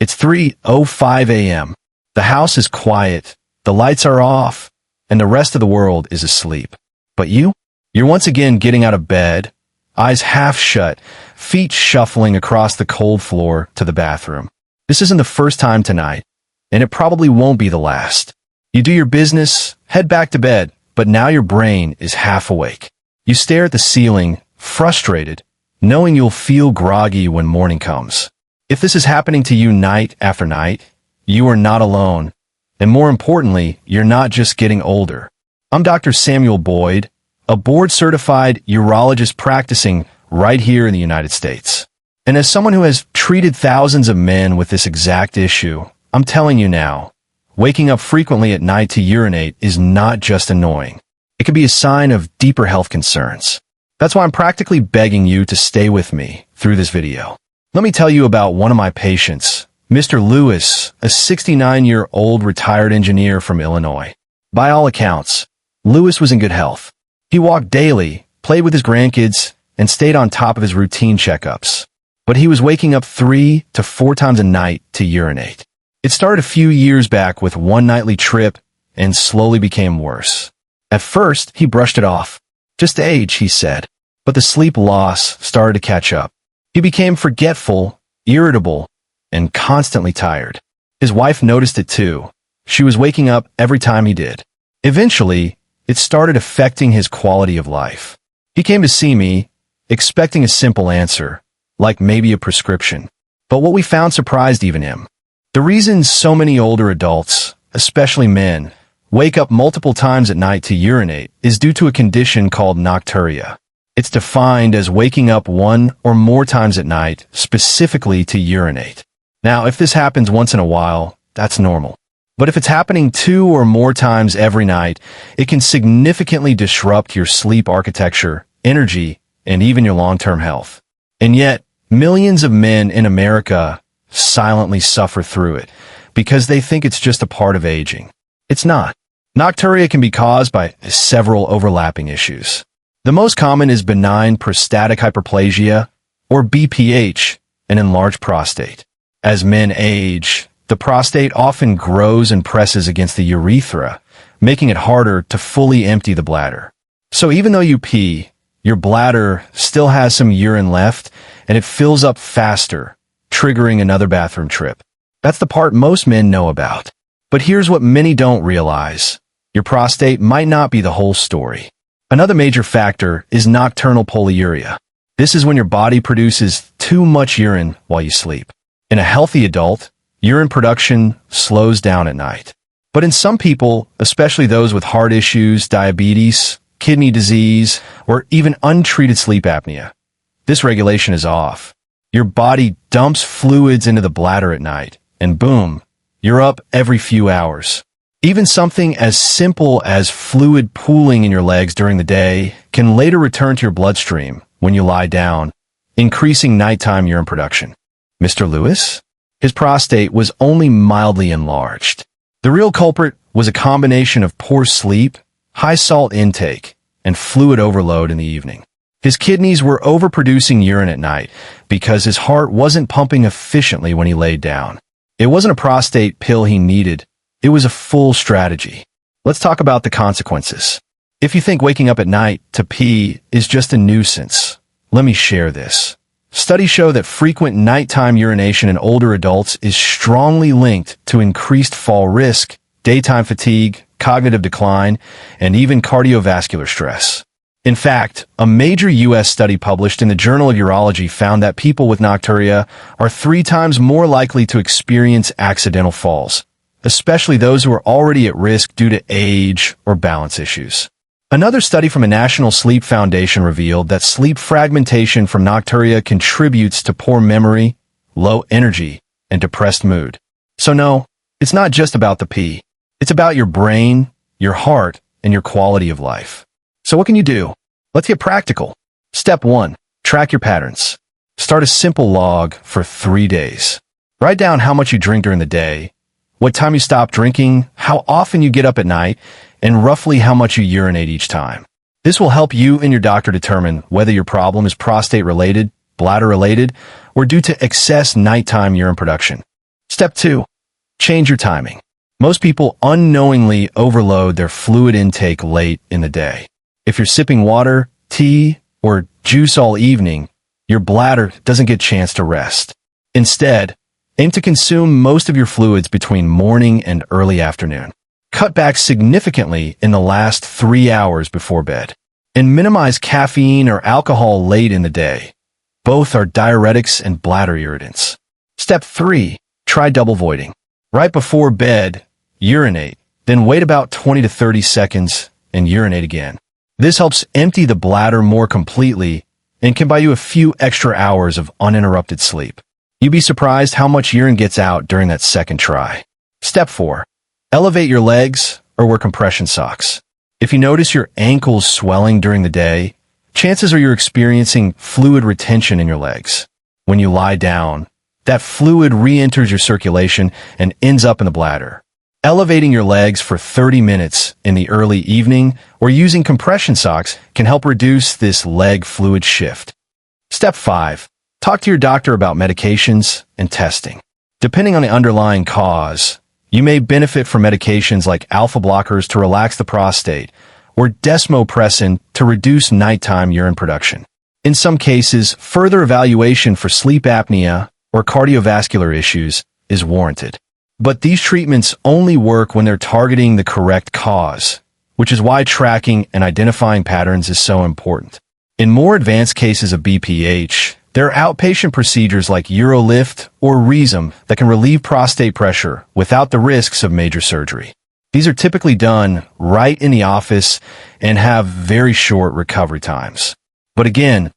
It's 3:05 a.m. The house is quiet, the lights are off, and the rest of the world is asleep. But you're once again getting out of bed, eyes half shut, feet shuffling across the cold floor to the bathroom. This isn't the first time tonight, and it probably won't be the last. You do your business, head back to bed, but now your brain is half awake. You stare at the ceiling, frustrated, knowing you'll feel groggy when morning comes. If this is happening to you night after night, you are not alone. And more importantly, you're not just getting older. I'm Dr. Samuel Boyd, a board-certified urologist practicing right here in the United States. And as someone who has treated thousands of men with this exact issue, I'm telling you now, waking up frequently at night to urinate is not just annoying. It can be a sign of deeper health concerns. That's why I'm practically begging you to stay with me through this video. Let me tell you about one of my patients, Mr. Lewis, a 69-year-old retired engineer from Illinois. By all accounts, Lewis was in good health. He walked daily, played with his grandkids, and stayed on top of his routine checkups. But he was waking up 3 to 4 times a night to urinate. It started a few years back with one nightly trip and slowly became worse. At first, he brushed it off. Just age, he said. But the sleep loss started to catch up. He became forgetful, irritable, and constantly tired. His wife noticed it too. She was waking up every time he did. Eventually, it started affecting his quality of life. He came to see me, expecting a simple answer, like maybe a prescription. But what we found surprised even him. The reason so many older adults, especially men, wake up multiple times at night to urinate is due to a condition called nocturia. It's defined as waking up 1 or more times at night, specifically to urinate. Now, if this happens once in a while, that's normal. But if it's happening 2 or more times every night, it can significantly disrupt your sleep architecture, energy, and even your long-term health. And yet, millions of men in America silently suffer through it because they think it's just a part of aging. It's not. Nocturia can be caused by several overlapping issues. The most common is benign prostatic hyperplasia, or BPH, an enlarged prostate. As men age, the prostate often grows and presses against the urethra, making it harder to fully empty the bladder. So even though you pee, your bladder still has some urine left, and it fills up faster, triggering another bathroom trip. That's the part most men know about. But here's what many don't realize. Your prostate might not be the whole story. Another major factor is nocturnal polyuria. This is when your body produces too much urine while you sleep. In a healthy adult, urine production slows down at night. But in some people, especially those with heart issues, diabetes, kidney disease, or even untreated sleep apnea, this regulation is off. Your body dumps fluids into the bladder at night, and boom, you're up every few hours. Even something as simple as fluid pooling in your legs during the day can later return to your bloodstream when you lie down, increasing nighttime urine production. Mr. Lewis? His prostate was only mildly enlarged. The real culprit was a combination of poor sleep, high salt intake, and fluid overload in the evening. His kidneys were overproducing urine at night because his heart wasn't pumping efficiently when he laid down. It wasn't a prostate pill he needed. It was a full strategy. Let's talk about the consequences. If you think waking up at night to pee is just a nuisance, let me share this. Studies show that frequent nighttime urination in older adults is strongly linked to increased fall risk, daytime fatigue, cognitive decline, and even cardiovascular stress. In fact, a major U.S. study published in the Journal of Urology found that people with nocturia are 3 times more likely to experience accidental falls, especially those who are already at risk due to age or balance issues. Another study from a National Sleep Foundation revealed that sleep fragmentation from nocturia contributes to poor memory, low energy, and depressed mood. So no, it's not just about the pee. It's about your brain, your heart, and your quality of life. So what can you do? Let's get practical. Step 1. Track your patterns. Start a simple log for 3 days. Write down how much you drink during the day, what time you stop drinking, how often you get up at night, and roughly how much you urinate each time. This will help you and your doctor determine whether your problem is prostate-related, bladder-related, or due to excess nighttime urine production. Step 2. Change your timing. Most people unknowingly overload their fluid intake late in the day. If you're sipping water, tea, or juice all evening, your bladder doesn't get a chance to rest. Instead, aim to consume most of your fluids between morning and early afternoon. Cut back significantly in the last 3 hours before bed. And minimize caffeine or alcohol late in the day. Both are diuretics and bladder irritants. Step 3. Try double voiding. Right before bed, urinate, then wait about 20 to 30 seconds and urinate again. This helps empty the bladder more completely and can buy you a few extra hours of uninterrupted sleep. You'd be surprised how much urine gets out during that second try. Step 4. Elevate your legs or wear compression socks. If you notice your ankles swelling during the day, chances are you're experiencing fluid retention in your legs. When you lie down, that fluid re-enters your circulation and ends up in the bladder. Elevating your legs for 30 minutes in the early evening or using compression socks can help reduce this leg fluid shift. Step 5. Talk to your doctor about medications and testing. Depending on the underlying cause, you may benefit from medications like alpha blockers to relax the prostate or desmopressin to reduce nighttime urine production. In some cases, further evaluation for sleep apnea or cardiovascular issues is warranted. But these treatments only work when they're targeting the correct cause, which is why tracking and identifying patterns is so important. In more advanced cases of BPH, there are outpatient procedures like UroLift or Rhizome that can relieve prostate pressure without the risks of major surgery. These are typically done right in the office and have very short recovery times. But again,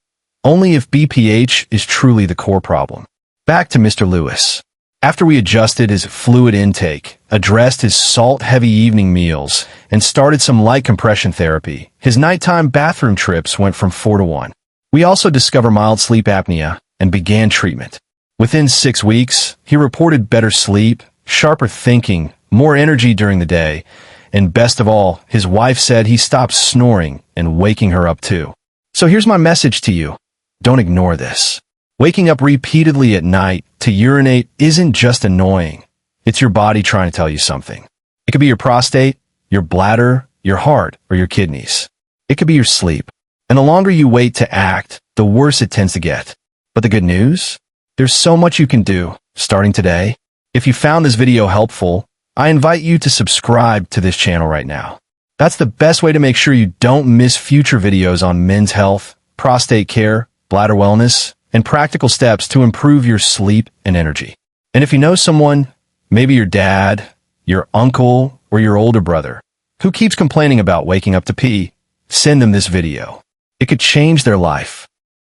only if BPH is truly the core problem. Back to Mr. Lewis. After we adjusted his fluid intake, addressed his salt-heavy evening meals, and started some light compression therapy, his nighttime bathroom trips went from 4 to 1. We also discovered mild sleep apnea and began treatment. Within 6 weeks, he reported better sleep, sharper thinking, more energy during the day, and best of all, his wife said he stopped snoring and waking her up too. So here's my message to you. Don't ignore this. Waking up repeatedly at night to urinate isn't just annoying. It's your body trying to tell you something. It could be your prostate, your bladder, your heart, or your kidneys. It could be your sleep. And the longer you wait to act, the worse it tends to get. But the good news? There's so much you can do, starting today. If you found this video helpful, I invite you to subscribe to this channel right now. That's the best way to make sure you don't miss future videos on men's health, prostate care, bladder wellness, and practical steps to improve your sleep and energy. And if you know someone, maybe your dad, your uncle, or your older brother, who keeps complaining about waking up to pee, send them this video. It could change their life.